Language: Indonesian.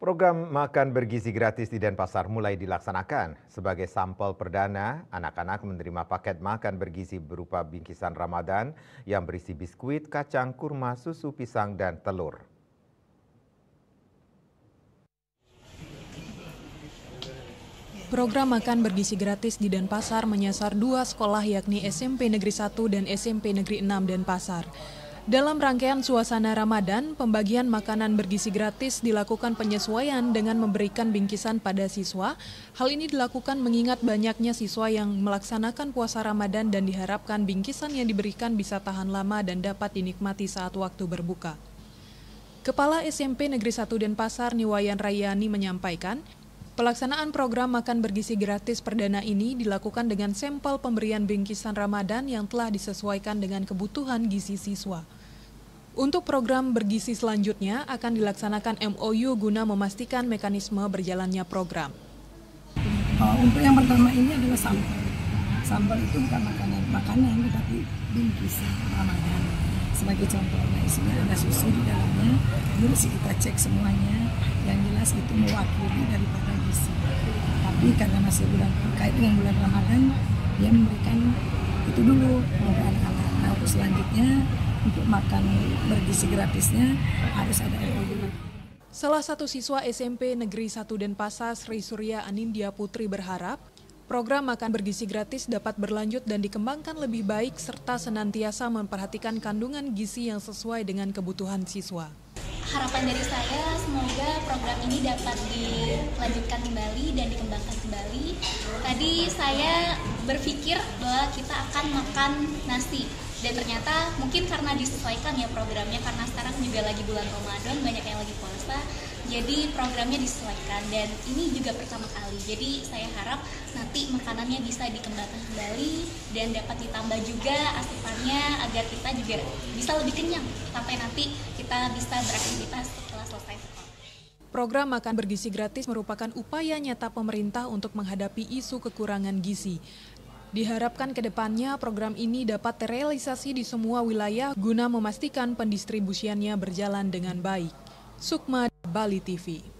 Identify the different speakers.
Speaker 1: Program makan bergizi gratis di Denpasar mulai dilaksanakan. Sebagai sampel perdana, anak-anak menerima paket makan bergizi berupa bingkisan Ramadan yang berisi biskuit, kacang, kurma, susu, pisang, dan telur.
Speaker 2: Program makan bergizi gratis di Denpasar menyasar dua sekolah yakni SMP Negeri 1 dan SMP Negeri 6 Denpasar. Dalam rangkaian suasana Ramadan, pembagian makanan bergizi gratis dilakukan penyesuaian dengan memberikan bingkisan pada siswa. Hal ini dilakukan mengingat banyaknya siswa yang melaksanakan puasa Ramadan dan diharapkan bingkisan yang diberikan bisa tahan lama dan dapat dinikmati saat waktu berbuka. Kepala SMP Negeri 1 Denpasar Niwayan Rayani menyampaikan, pelaksanaan program makan bergizi gratis perdana ini dilakukan dengan sampel pemberian bingkisan Ramadan yang telah disesuaikan dengan kebutuhan gizi siswa. Untuk program bergizi selanjutnya akan dilaksanakan MOU guna memastikan mekanisme berjalannya program.
Speaker 3: Untuk yang pertama ini adalah sampel. Sampel itu bukan makanan tetapi bingkisan Ramadan. Sebagai contoh, isinya ada susu di dalamnya. Terus kita cek semuanya. Yang jelas itu mewakili daripada gizi. Tapi karena masih terkait dengan bulan Ramadan, dia memberikan itu dulu untuk anak-anak. Nah, untuk selanjutnya untuk makan bergizi gratisnya harus ada MOU.
Speaker 2: Salah satu siswa SMP Negeri 1 Denpasar, Sri Surya Anindya Putri berharap program makan bergizi gratis dapat berlanjut dan dikembangkan lebih baik serta senantiasa memperhatikan kandungan gizi yang sesuai dengan kebutuhan siswa.
Speaker 4: Harapan dari saya semoga program ini dapat dilanjutkan kembali dan dikembangkan kembali. Tadi saya berpikir bahwa kita akan makan nasi dan ternyata mungkin karena disesuaikan ya programnya, karena sekarang juga lagi bulan Ramadan, banyak yang lagi puasa, jadi programnya disesuaikan dan ini juga pertama kali. Jadi saya harap nanti makanannya bisa dikembangkan kembali dan dapat ditambah juga asupannya agar kita juga bisa lebih kenyang sampai nanti kita bisa beraktivitas setelah selesai sekolah.
Speaker 2: Program makan bergizi gratis merupakan upaya nyata pemerintah untuk menghadapi isu kekurangan gizi. Diharapkan ke depannya program ini dapat terrealisasi di semua wilayah guna memastikan pendistribusiannya berjalan dengan baik. Sukma, Bali TV.